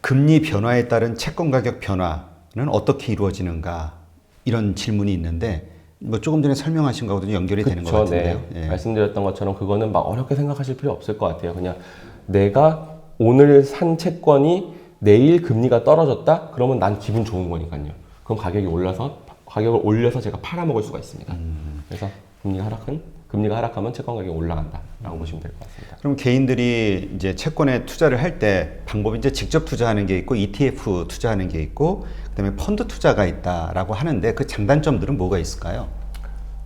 금리 변화에 따른 채권 가격 변화는 어떻게 이루어지는가 이런 질문이 있는데 뭐 조금 전에 설명하신 거하고도 연결이 되는 것 같은데요. 네. 예. 말씀드렸던 것처럼 그거는 막 어렵게 생각하실 필요 없을 것 같아요. 그냥 내가 오늘 산 채권이 내일 금리가 떨어졌다? 그러면 난 기분 좋은 거니까요. 그럼 가격을 올려서 제가 팔아먹을 수가 있습니다. 그래서 금리가 하락하면 채권 가격이 올라간다라고 보시면 될 것 같습니다. 그럼 개인들이 이제 채권에 투자를 할 때 방법이 이제 직접 투자하는 게 있고 ETF 투자하는 게 있고 그다음에 펀드 투자가 있다라고 하는데 그 장단점들은 뭐가 있을까요?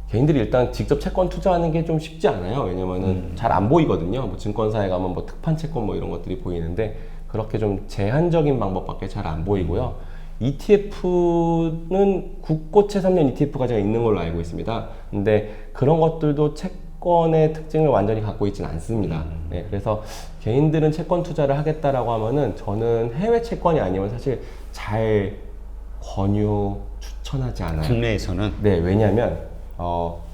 개인들이 일단 직접 채권 투자하는 게 좀 쉽지 않아요. 왜냐면은 잘 안 보이거든요. 뭐 증권사에 가면 뭐 특판 채권 뭐 이런 것들이 보이는데 그렇게 좀 제한적인 방법밖에 잘 안 보이고요. ETF는 국고채 3년 ETF가 제가 있는 걸로 알고 있습니다. 근데 그런 것들도 채권의 특징을 완전히 갖고 있지는 않습니다. 네, 그래서 개인들은 채권 투자를 하겠다라고 하면은 저는 해외 채권이 아니면 사실 잘 추천하지 않아요. 국내에서는 네, 왜냐하면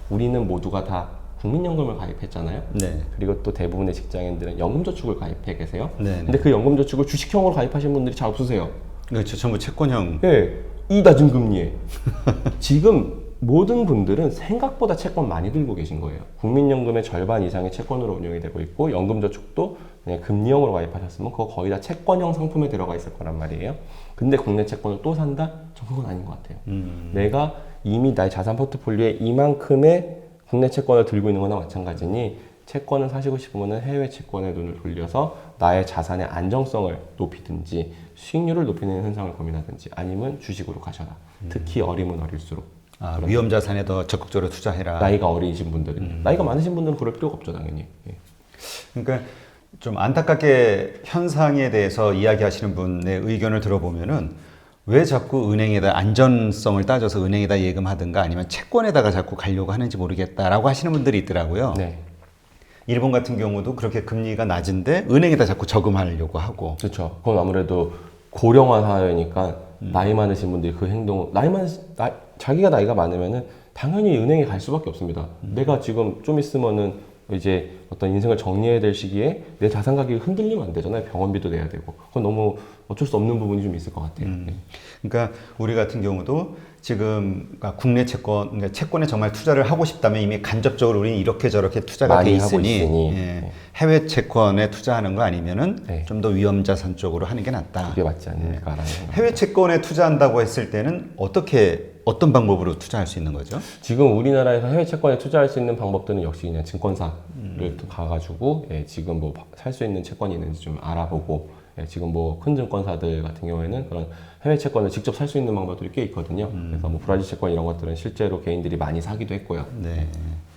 우리는 모두가 다 국민연금을 가입했잖아요. 네. 그리고 또 대부분의 직장인들은 연금저축을 가입해 계세요. 네. 근데 그 연금저축을 주식형으로 가입하신 분들이 잘 없으세요. 그렇죠. 전부 채권형. 네, 이 낮은 금리에 지금 모든 분들은 생각보다 채권 많이 들고 계신 거예요. 국민연금의 절반 이상이 채권으로 운영이 되고 있고 연금저축도 그냥 금리형으로 가입하셨으면 그거 거의 다 채권형 상품에 들어가 있을 거란 말이에요. 근데 국내 채권을 또 산다? 전 그건 아닌 것 같아요. 내가 이미 나의 자산 포트폴리오에 이만큼의 국내 채권을 들고 있는 거나 마찬가지니 채권을 사시고 싶으면 해외 채권에 눈을 돌려서 나의 자산의 안정성을 높이든지 수익률을 높이는 현상을 고민하든지 아니면 주식으로 가셔라. 특히 어리면 어릴수록. 위험 자산에 더 적극적으로 투자해라. 나이가 어리신 분들은. 나이가 많으신 분들은 그럴 필요가 없죠, 당연히. 예. 그러니까 좀 안타깝게 현상에 대해서 이야기하시는 분의 의견을 들어보면은 왜 자꾸 은행에다 안전성을 따져서 은행에다 예금하든가 아니면 채권에다가 자꾸 가려고 하는지 모르겠다라고 하시는 분들이 있더라고요. 네. 일본 같은 경우도 그렇게 금리가 낮은데 은행에다 자꾸 저금하려고 하고. 그렇죠. 그건 아무래도 고령화 사회니까 나이 많으신 분들이 그 행동을 자기가 나이가 많으면은 당연히 은행에 갈 수밖에 없습니다. 내가 지금 좀 있으면은 이제 어떤 인생을 정리해야 될 시기에 내 자산 가격이 흔들리면 안 되잖아요. 병원비도 내야 되고. 그건 너무 어쩔 수 없는 부분이 좀 있을 것 같아요. 네. 그러니까 우리 같은 경우도 지금 국내 채권, 그러니까 채권에 정말 투자를 하고 싶다면 이미 간접적으로 우리는 이렇게 저렇게 투자가 돼 많이 하고 있으니 네. 해외 채권에 투자하는 거 아니면은 네. 좀 더 위험 자산 쪽으로 하는 게 낫다. 그게 맞지 않을까라는 생각. 해외 채권에 투자한다고 했을 때는 어떤 방법으로 투자할 수 있는 거죠? 지금 우리나라에서 해외 채권에 투자할 수 있는 방법들은 역시 그냥 증권사를 가가지고 지금 뭐 살 수 있는 채권이 있는지 좀 알아보고 지금 뭐 큰 증권사들 같은 경우에는 그런 해외 채권을 직접 살 수 있는 방법들이 꽤 있거든요. 그래서 뭐 브라질 채권 이런 것들은 실제로 개인들이 많이 사기도 했고요. 네.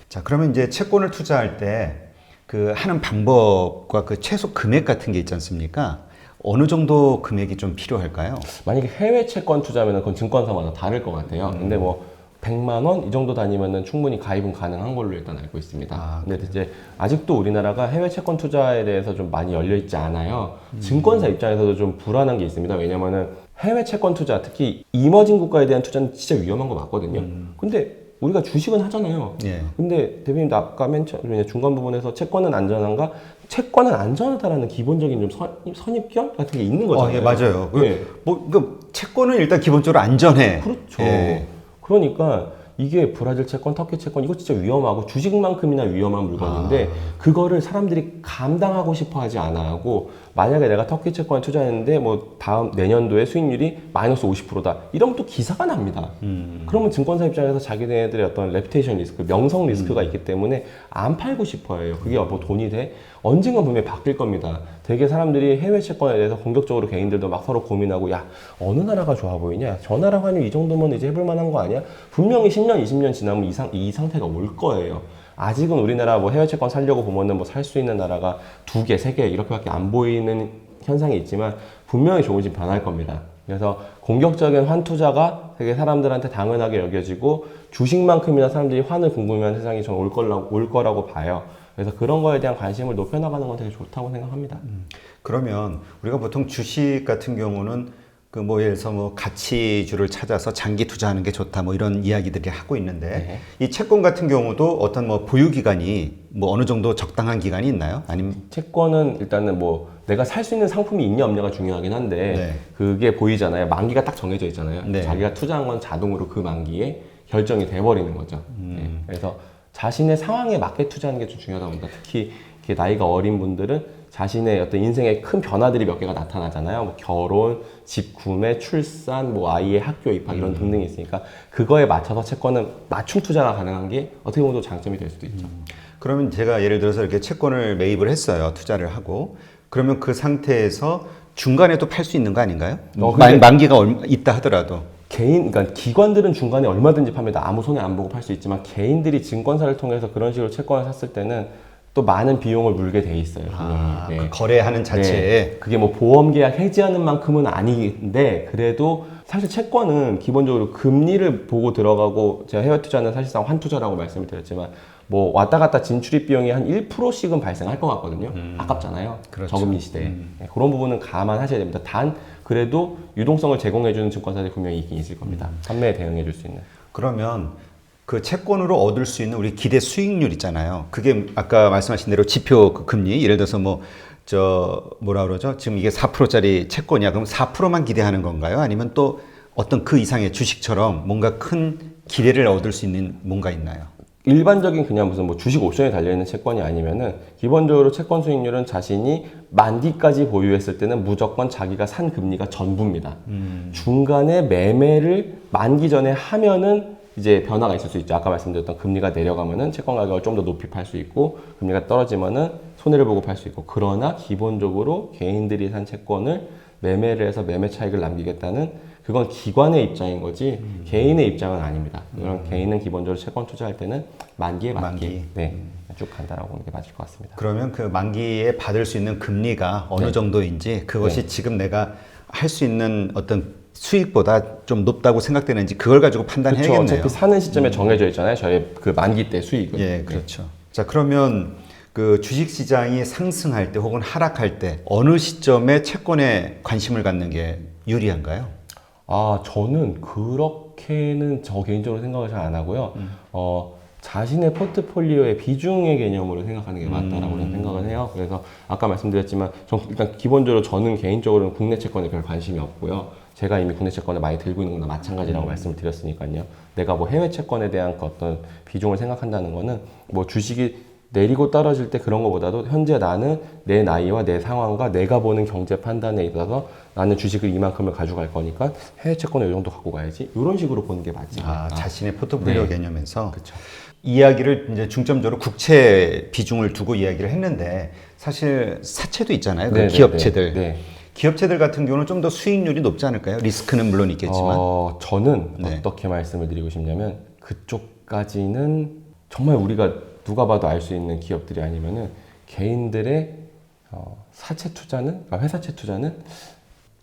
자, 그러면 이제 채권을 투자할 때 그 하는 방법과 그 최소 금액 같은 게 있지 않습니까? 어느 정도 금액이 좀 필요할까요? 만약에 해외 채권 투자면 그건 증권사마다 다를 것 같아요. 근데 뭐 100만 원 이 정도 다니면은 충분히 가입은 가능한 걸로 일단 알고 있습니다. 근데 이제 아직도 우리나라가 해외 채권 투자에 대해서 좀 많이 열려 있지 않아요. 증권사 입장에서도 좀 불안한 게 있습니다. 왜냐면은 해외 채권 투자, 특히 이머징 국가에 대한 투자는 진짜 위험한 거 맞거든요. 근데 우리가 주식은 하잖아요. 예. 근데 대표님도 아까 중간 부분에서 채권은 안전한가? 채권은 안전하다라는 기본적인 좀 선입견 같은 게 있는 거잖아요. 예, 맞아요. 예. 채권은 일단 기본적으로 안전해. 그렇죠. 예. 그러니까 이게 브라질 채권, 터키 채권 이거 진짜 위험하고 주식만큼이나 위험한 물건인데 그거를 사람들이 감당하고 싶어 하지 않아 하고 만약에 내가 터키 채권에 투자했는데 뭐 다음 내년도에 수익률이 마이너스 50%다 이러면 또 기사가 납니다. 그러면 증권사 입장에서 자기네들의 어떤 레퓨테이션 리스크, 명성 리스크가 있기 때문에 안 팔고 싶어 해요. 그게 뭐 돈이 돼? 언젠간 분명히 바뀔 겁니다. 되게 사람들이 해외 채권에 대해서 공격적으로 개인들도 막 서로 고민하고 야 어느 나라가 좋아 보이냐? 저 나라 환율 이 정도면 이제 해볼 만한 거 아니야? 분명히 10년, 20년 지나면 이 상태가 올 거예요. 아직은 우리나라 뭐 해외 채권 살려고 보면은 뭐 살 수 있는 나라가 2개, 3개 이렇게밖에 안 보이는 현상이 있지만 분명히 조금씩 변할 겁니다. 그래서 공격적인 환 투자가 되게 사람들한테 당연하게 여겨지고 주식만큼이나 사람들이 환을 궁금해하는 세상이 저는 올 거라고 봐요. 그래서 그런 거에 대한 관심을 높여나가는 건 되게 좋다고 생각합니다. 그러면 우리가 보통 주식 같은 경우는 그 뭐 예를 들어서 뭐 가치주를 찾아서 장기 투자하는 게 좋다 뭐 이런 이야기들이 하고 있는데 이 채권 같은 경우도 어떤 뭐 보유 기간이 뭐 어느 정도 적당한 기간이 있나요? 아니면 채권은 일단은 뭐 내가 살 수 있는 상품이 있냐 없냐가 중요하긴 한데 네. 그게 보이잖아요. 만기가 딱 정해져 있잖아요. 네. 자기가 투자한 건 자동으로 그 만기에 결정이 돼버리는 거죠. 네. 그래서 자신의 상황에 맞게 투자하는 게 좀 중요하다고 봅니다. 특히 이렇게 나이가 어린 분들은 자신의 어떤 인생의 큰 변화들이 몇 개가 나타나잖아요. 뭐 결혼, 집 구매, 출산, 뭐 아이의 학교 입학 이런 등등이 있으니까 그거에 맞춰서 채권은 맞춤 투자가 가능한 게 어떻게 보면 또 장점이 될 수도 있죠. 그러면 제가 예를 들어서 이렇게 채권을 매입을 했어요. 투자를 하고 그러면 그 상태에서 중간에도 팔 수 있는 거 아닌가요? 근데- 만기가 있다 하더라도 그러니까 기관들은 중간에 얼마든지 파면 아무 손해 안 보고 팔 수 있지만 개인들이 증권사를 통해서 그런 식으로 채권을 샀을 때는 또 많은 비용을 물게 돼 있어요. 분명히. 그 거래하는 자체에 네. 그게 뭐 보험 계약 해지하는 만큼은 아닌데 그래도 사실 채권은 기본적으로 금리를 보고 들어가고 제가 해외 투자는 사실상 환투자라고 말씀을 드렸지만 뭐 왔다 갔다 진출입 비용이 한 1%씩은 발생할 것 같거든요. 아깝잖아요. 그렇죠. 저금리 시대에. 네, 그런 부분은 감안하셔야 됩니다. 단 그래도 유동성을 제공해주는 증권사들이 분명히 있긴 있을 겁니다. 판매에 대응해줄 수 있는. 그러면 그 채권으로 얻을 수 있는 우리 기대 수익률 있잖아요. 그게 아까 말씀하신 대로 지표 그 금리 예를 들어서 뭐 저 뭐라 그러죠? 지금 이게 4%짜리 채권이야. 그럼 4%만 기대하는 건가요? 아니면 또 어떤 그 이상의 주식처럼 뭔가 큰 기대를 얻을 수 있는 뭔가 있나요? 일반적인 그냥 무슨 뭐 주식 옵션에 달려있는 채권이 아니면은 기본적으로 채권 수익률은 자신이 만기까지 보유했을 때는 무조건 자기가 산 금리가 전부입니다. 중간에 매매를 만기 전에 하면은 이제 변화가 있을 수 있죠. 아까 말씀드렸던 금리가 내려가면은 채권 가격을 좀 더 높이 팔 수 있고 금리가 떨어지면은 손해를 보고 팔 수 있고 그러나 기본적으로 개인들이 산 채권을 매매를 해서 매매 차익을 남기겠다는 그건 기관의 입장인 거지 개인의 입장은 아닙니다. 그런 개인은 기본적으로 채권 투자할 때는 만기에 맞게 만기. 네, 쭉 간다라고 보는 게 맞을 것 같습니다. 그러면 그 만기에 받을 수 있는 금리가 어느 네. 정도인지 그것이 지금 내가 할 수 있는 어떤 수익보다 좀 높다고 생각되는지 그걸 가지고 그렇죠. 판단해야겠네요. 어차피 사는 시점에 정해져 있잖아요. 저의 그 만기 때 수익은. 예, 그렇죠. 자, 그러면 그 주식 시장이 상승할 때 혹은 하락할 때 어느 시점에 채권에 관심을 갖는 게 유리한가요? 아, 저는 그렇게는 저 개인적으로 생각을 잘 안 하고요. 자신의 포트폴리오의 비중의 개념으로 생각하는 게 맞다라고 저는 생각을 해요. 그래서 아까 말씀드렸지만 일단 기본적으로 저는 개인적으로는 국내 채권에 별 관심이 없고요. 제가 이미 국내 채권을 많이 들고 있는 거나 마찬가지라고 말씀을 드렸으니까요. 내가 뭐 해외 채권에 대한 그 어떤 비중을 생각한다는 거는 뭐 주식이 내리고 떨어질 때 그런 것보다도 현재 나는 내 나이와 내 상황과 내가 보는 경제 판단에 있어서 나는 주식을 이만큼을 가져갈 거니까 해외 채권을 이 정도 갖고 가야지 이런 식으로 보는 게 맞지 않을까. 자신의 포트폴리오 네. 개념에서 그렇죠. 이야기를 이제 중점적으로 국채 비중을 두고 이야기를 했는데 사실 사채도 있잖아요. 그 네, 기업체들. 네, 네. 기업체들 같은 경우는 좀 더 수익률이 높지 않을까요? 리스크는 물론 있겠지만. 저는 네. 어떻게 말씀을 드리고 싶냐면 그쪽까지는 정말 우리가 누가 봐도 알 수 있는 기업들이 아니면은 개인들의 사채 투자는, 그러니까 회사채 투자는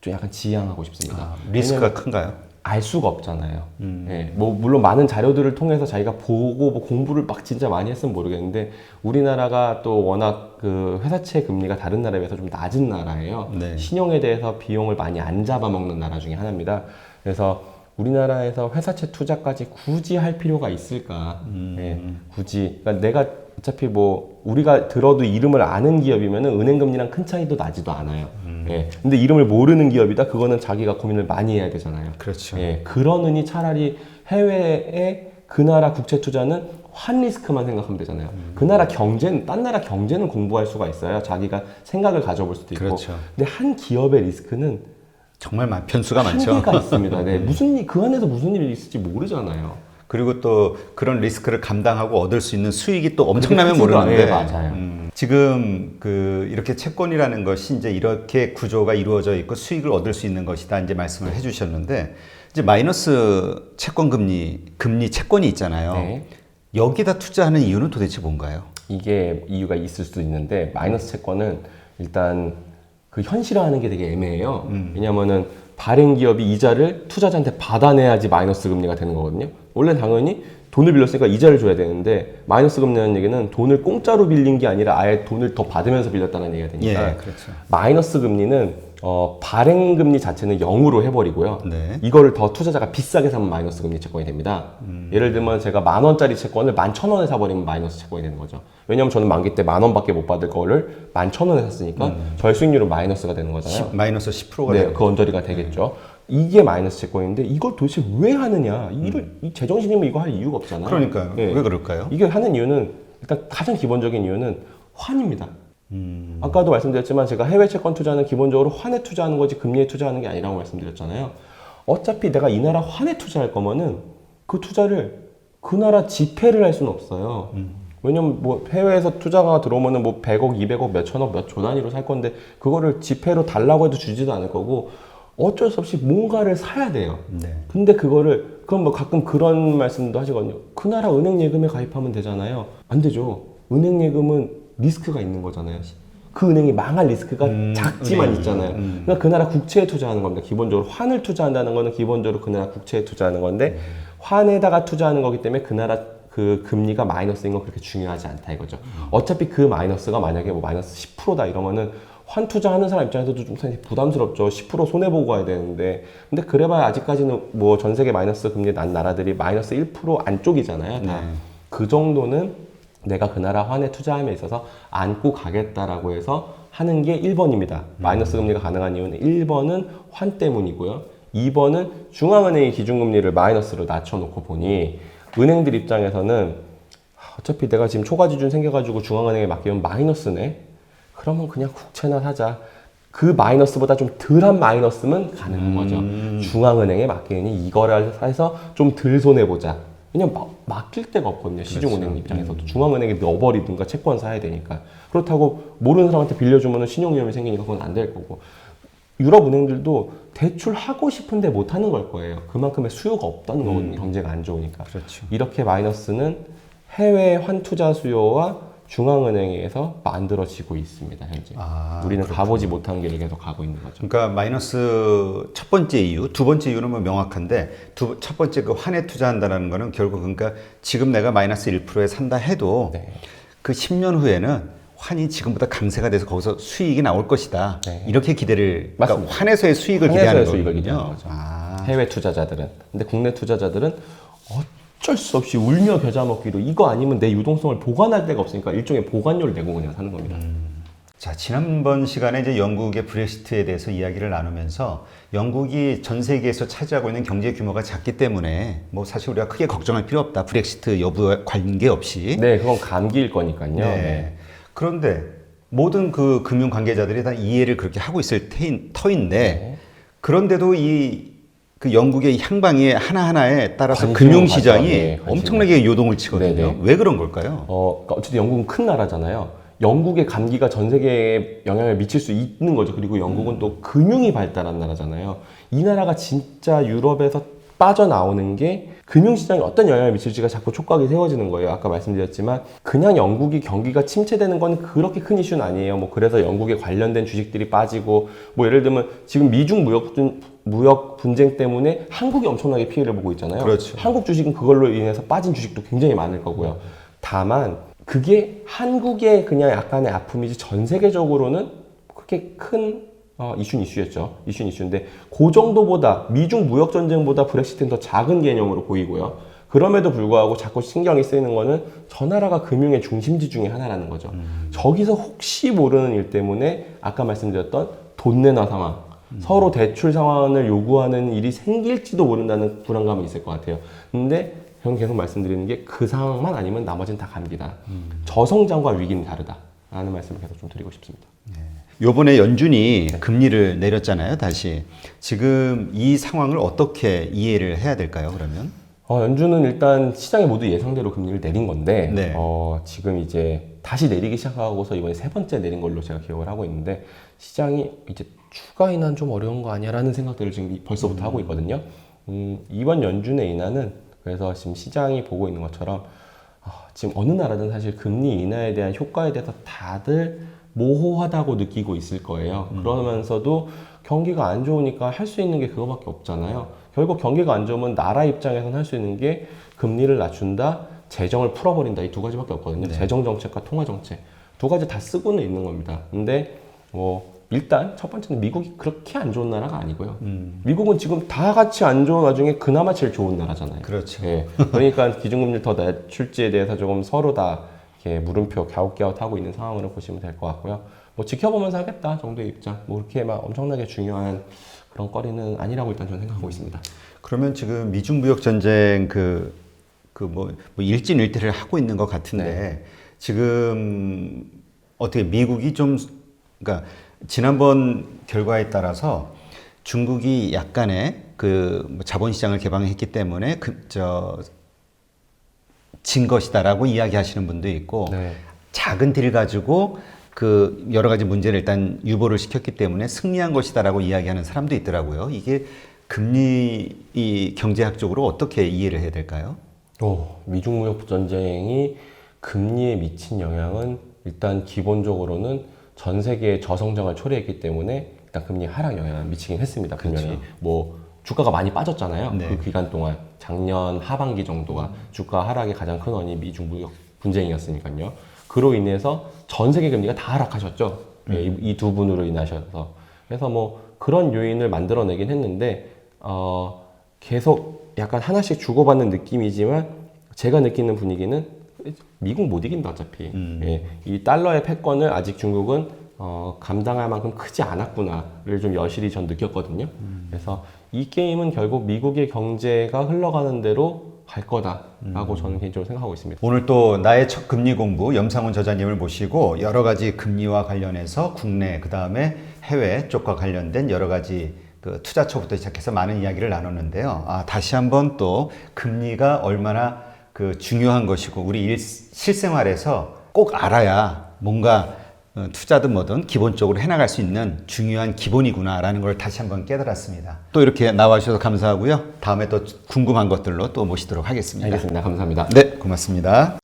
좀 약간 지양하고 싶습니다. 리스크가 큰가요? 알 수가 없잖아요. 예, 뭐 물론 많은 자료들을 통해서 자기가 보고 뭐 공부를 막 진짜 많이 했으면 모르겠는데 우리나라가 또 워낙 그 회사채 금리가 다른 나라에 비해서 좀 낮은 나라예요. 네. 신용에 대해서 비용을 많이 안 잡아먹는 나라 중에 하나입니다. 그래서 우리나라에서 회사채 투자까지 굳이 할 필요가 있을까? 예, 굳이. 그러니까 내가 어차피 뭐 우리가 들어도 이름을 아는 기업이면은 은행 금리랑 큰 차이도 나지도 않아요. 예. 근데 이름을 모르는 기업이다. 그거는 자기가 고민을 많이 해야 되잖아요. 그렇죠. 예. 그러느니 차라리 해외에 그 나라 국채 투자는 환 리스크만 생각하면 되잖아요. 그 나라 경제는 딴 나라 경제는 공부할 수가 있어요. 자기가 생각을 가져볼 수도 있고. 그렇죠. 근데 한 기업의 리스크는 정말 변수가 많죠. 한계가 있습니다. 네. 그 안에서 무슨 일이 있을지 모르잖아요. 그리고 또 그런 리스크를 감당하고 얻을 수 있는 수익이 또 엄청나면 크지도 모르는데 않아요. 맞아요. 지금 그 이렇게 채권이라는 것이 이제 이렇게 구조가 이루어져 있고 수익을 얻을 수 있는 것이다 이제 말씀을 해주셨는데 이제 마이너스 채권 금리 채권이 있잖아요. 네. 여기다 투자하는 이유는 도대체 뭔가요? 이게 이유가 있을 수도 있는데 마이너스 채권은 일단 그 현실화하는 게 되게 애매해요. 왜냐면은 발행 기업이 이자를 투자자한테 받아내야지 마이너스 금리가 되는 거거든요. 원래 당연히 돈을 빌렸으니까 이자를 줘야 되는데 마이너스 금리라는 얘기는 돈을 공짜로 빌린 게 아니라 아예 돈을 더 받으면서 빌렸다는 얘기가 되니까 예, 그렇죠. 마이너스 금리는 발행금리 자체는 0으로 해버리고요. 네. 이거를 더 투자자가 비싸게 사면 마이너스 금리 채권이 됩니다. 예를 들면 제가 10,000원짜리 채권을 11,000원에 사버리면 마이너스 채권이 되는 거죠. 왜냐면 저는 만기 때 10,000원밖에 못 받을 거를 11,000원에 샀으니까 저희 수익률은 마이너스가 되는 거잖아요. 마이너스 10%가 네, 되는 그 언저리가 되겠죠. 이게 마이너스 채권인데 이걸 도대체 왜 하느냐? 이 제정신이면 이거 할 이유가 없잖아요. 그러니까요. 네. 왜 그럴까요? 이게 하는 이유는 일단 가장 기본적인 이유는 환입니다. 아까도 말씀드렸지만 제가 해외 채권 투자는 기본적으로 환에 투자하는 거지 금리에 투자하는 게 아니라고 말씀드렸잖아요. 어차피 내가 이 나라 환에 투자할 거면은 그 투자를 그 나라 지폐를 할 수는 없어요. 왜냐면 뭐 해외에서 투자가 들어오면은 뭐 100억, 200억, 몇천억, 몇 조 단위로 살 건데 그거를 지폐로 달라고 해도 주지도 않을 거고 어쩔 수 없이 뭔가를 사야 돼요. 네. 근데 그거를 그럼 뭐 가끔 그런 말씀도 하시거든요. 그 나라 은행 예금에 가입하면 되잖아요. 안 되죠. 은행 예금은 리스크가 있는 거잖아요. 그 은행이 망할 리스크가 작지만 있잖아요. 그러니까 그 나라 국채에 투자하는 겁니다. 기본적으로 환을 투자한다는 거는 기본적으로 그 나라 국채에 투자하는 건데 환에다가 투자하는 거기 때문에 그 나라 그 금리가 마이너스인 건 그렇게 중요하지 않다 이거죠. 어차피 그 마이너스가 만약에 뭐 마이너스 10%다 이러면은 환 투자하는 사람 입장에서도 좀 부담스럽죠. 10% 손해보고 가야 되는데. 근데 그래봐야 아직까지는 뭐 전 세계 마이너스 금리 난 나라들이 마이너스 1% 안쪽이잖아요. 다. 네. 그 정도는 내가 그 나라 환에 투자함에 있어서 안고 가겠다라고 해서 하는 게 1번입니다. 마이너스 금리가 가능한 이유는 1번은 환 때문이고요. 2번은 중앙은행이 기준금리를 마이너스로 낮춰놓고 보니 은행들 입장에서는 어차피 내가 지금 초과지준 생겨가지고 중앙은행에 맡기면 마이너스네. 그러면 그냥 국채나 사자. 그 마이너스보다 좀 덜한 마이너스면 가능한 거죠. 중앙은행에 맡기니 이거를 해서 좀 덜 손해보자. 왜냐면 맡길 데가 없거든요. 시중은행 그렇죠. 입장에서도. 중앙은행에 넣어버리든가 채권 사야 되니까. 그렇다고 모르는 사람한테 빌려주면 신용위험이 생기니까 그건 안 될 거고. 유럽 은행들도 대출하고 싶은데 못하는 걸 거예요. 그만큼의 수요가 없다는 거거든요. 경제가 안 좋으니까. 그렇죠. 이렇게 마이너스는 해외 환투자 수요와 중앙은행에서 만들어지고 있습니다. 현재. 우리는 가보지 못한 길을 계속 가고 있는 거죠. 그러니까 마이너스 첫 번째 이유, 두 번째 이유는 뭐 명확한데 첫 번째 그 환에 투자한다는 거는 결국 그러니까 지금 내가 마이너스 1%에 산다 해도 네. 그 10년 후에는 환이 지금보다 강세가 돼서 거기서 수익이 나올 것이다. 네. 이렇게 기대를 그러니까 맞습니다. 환에서의 수익을 환에서의 기대하는 수익을 거군요. 기대하는 거죠. 아. 해외 투자자들은. 근데 국내 투자자들은 어쩔 수 없이 울며 겨자 먹기로 이거 아니면 내 유동성을 보관할 데가 없으니까 일종의 보관료를 내고 그냥 사는 겁니다. 자, 지난번 시간에 이제 영국의 브렉시트에 대해서 이야기를 나누면서 영국이 전 세계에서 차지하고 있는 경제 규모가 작기 때문에 뭐 사실 우리가 크게 걱정할 필요 없다. 브렉시트 여부와 관계없이. 네, 그건 감기일 거니까요. 네. 네. 그런데 모든 그 금융 관계자들이 다 이해를 그렇게 하고 있을 터인데 그런데도 그 영국의 향방이 하나하나에 따라서 관심을 금융시장이 가져요. 네, 관심을. 엄청나게 요동을 치거든요. 네네. 왜 그런 걸까요? 그러니까 어쨌든 영국은 큰 나라잖아요. 영국의 감기가 전 세계에 영향을 미칠 수 있는 거죠. 그리고 영국은 또 금융이 발달한 나라잖아요. 이 나라가 진짜 유럽에서 빠져나오는 게 금융시장에 어떤 영향을 미칠지가 자꾸 촉각이 세워지는 거예요. 아까 말씀드렸지만 그냥 영국이 경기가 침체되는 건 그렇게 큰 이슈는 아니에요. 뭐 그래서 영국에 관련된 주식들이 빠지고 뭐 예를 들면 지금 미중 무역 분쟁 때문에 한국이 엄청나게 피해를 보고 있잖아요. 그렇죠. 한국 주식은 그걸로 인해서 빠진 주식도 굉장히 많을 거고요. 다만 그게 한국의 그냥 약간의 아픔이지 전 세계적으로는 그렇게 큰 이슈는 이슈였죠. 이슈는 이슈인데 그 정도보다 미중 무역 전쟁보다 브렉시트는 더 작은 개념으로 보이고요. 그럼에도 불구하고 자꾸 신경이 쓰이는 거는 저 나라가 금융의 중심지 중에 하나라는 거죠. 저기서 혹시 모르는 일 때문에 아까 말씀드렸던 돈 내놔 상황, 서로 대출 상환을 요구하는 일이 생길지도 모른다는 불안감이 있을 것 같아요. 근데 저는 계속 말씀드리는 게 그 상황만 아니면 나머지는 다 감기다. 저성장과 위기는 다르다. 라는 말씀을 계속 좀 드리고 싶습니다. 요번에 연준이 금리를 내렸잖아요, 다시. 지금 이 상황을 어떻게 이해를 해야 될까요, 그러면? 연준은 일단 시장이 모두 예상대로 금리를 내린 건데, 네. 지금 이제 다시 내리기 시작하고서 이번에 세 번째 내린 걸로 제가 기억을 하고 있는데, 시장이 이제 추가 인하는 좀 어려운 거 아니야? 라는 생각들을 지금 벌써부터 하고 있거든요. 이번 연준의 인하는 그래서 지금 시장이 보고 있는 것처럼, 지금 어느 나라든 사실 금리 인하에 대한 효과에 대해서 다들 모호하다고 느끼고 있을 거예요. 그러면서도 경기가 안 좋으니까 할 수 있는 게 그거밖에 없잖아요. 결국 경기가 안 좋으면 나라 입장에서는 할 수 있는 게 금리를 낮춘다, 재정을 풀어버린다. 이 두 가지밖에 없거든요. 네. 재정 정책과 통화 정책. 두 가지 다 쓰고는 있는 겁니다. 근데 뭐 일단 첫 번째는 미국이 그렇게 안 좋은 나라가 아니고요. 미국은 지금 다 같이 안 좋은 와중에 그나마 제일 좋은 나라잖아요. 그렇죠. 예. 그러니까 기준금리 더 낮출지에 대해서 조금 서로 다 이렇게 물음표 갸웃갸웃하고 있는 상황으로 보시면 될 것 같고요. 뭐 지켜보면서 하겠다 정도의 입장. 뭐 그렇게 막 엄청나게 중요한 그런 거리는 아니라고 일단 저는 생각하고 있습니다. 그러면 지금 미중 무역 전쟁 뭐 일진일퇴를 하고 있는 것 같은데 지금 어떻게 미국이 좀 그러니까 지난번 결과에 따라서 중국이 약간의 뭐 자본시장을 개방했기 때문에 진 것이다라고 이야기하시는 분도 있고 네. 작은 딜 가지고 그 여러 가지 문제를 일단 유보를 시켰기 때문에 승리한 것이다라고 이야기하는 사람도 있더라고요. 이게 금리 이 경제학적으로 어떻게 이해를 해야 될까요? 미중 무역 전쟁이 금리에 미친 영향은 일단 기본적으로는 전 세계의 저성장을 초래했기 때문에 일단 금리 하락 영향을 미치긴 했습니다. 분명히 그렇죠. 뭐 주가가 많이 빠졌잖아요. 네. 그 기간 동안 작년 하반기 정도가 주가 하락의 가장 큰 원인이 미중 무역 분쟁이었으니까요. 그로 인해서 전 세계 금리가 다 하락하셨죠. 이 두 분으로 인하셔서. 그래서 뭐 그런 요인을 만들어내긴 했는데 계속 약간 하나씩 주고받는 느낌이지만 제가 느끼는 분위기는 미국 못 이긴다 어차피. 예, 이 달러의 패권을 아직 중국은 감당할 만큼 크지 않았구나를 좀 여실히 전 느꼈거든요. 그래서 이 게임은 결국 미국의 경제가 흘러가는 대로 갈 거다라고 저는 개인적으로 생각하고 있습니다. 오늘 또 나의 첫 금리 공부 염상훈 저자님을 모시고 여러 가지 금리와 관련해서 국내 그다음에 해외 쪽과 관련된 여러 가지 그 투자처부터 시작해서 많은 이야기를 나눴는데요. 다시 한번 또 금리가 얼마나 그 중요한 것이고 우리 실생활에서 꼭 알아야 뭔가 투자든 뭐든 기본적으로 해나갈 수 있는 중요한 기본이구나라는 걸 다시 한번 깨달았습니다. 또 이렇게 나와주셔서 감사하고요. 다음에 또 궁금한 것들로 또 모시도록 하겠습니다. 알겠습니다. 감사합니다. 네, 고맙습니다.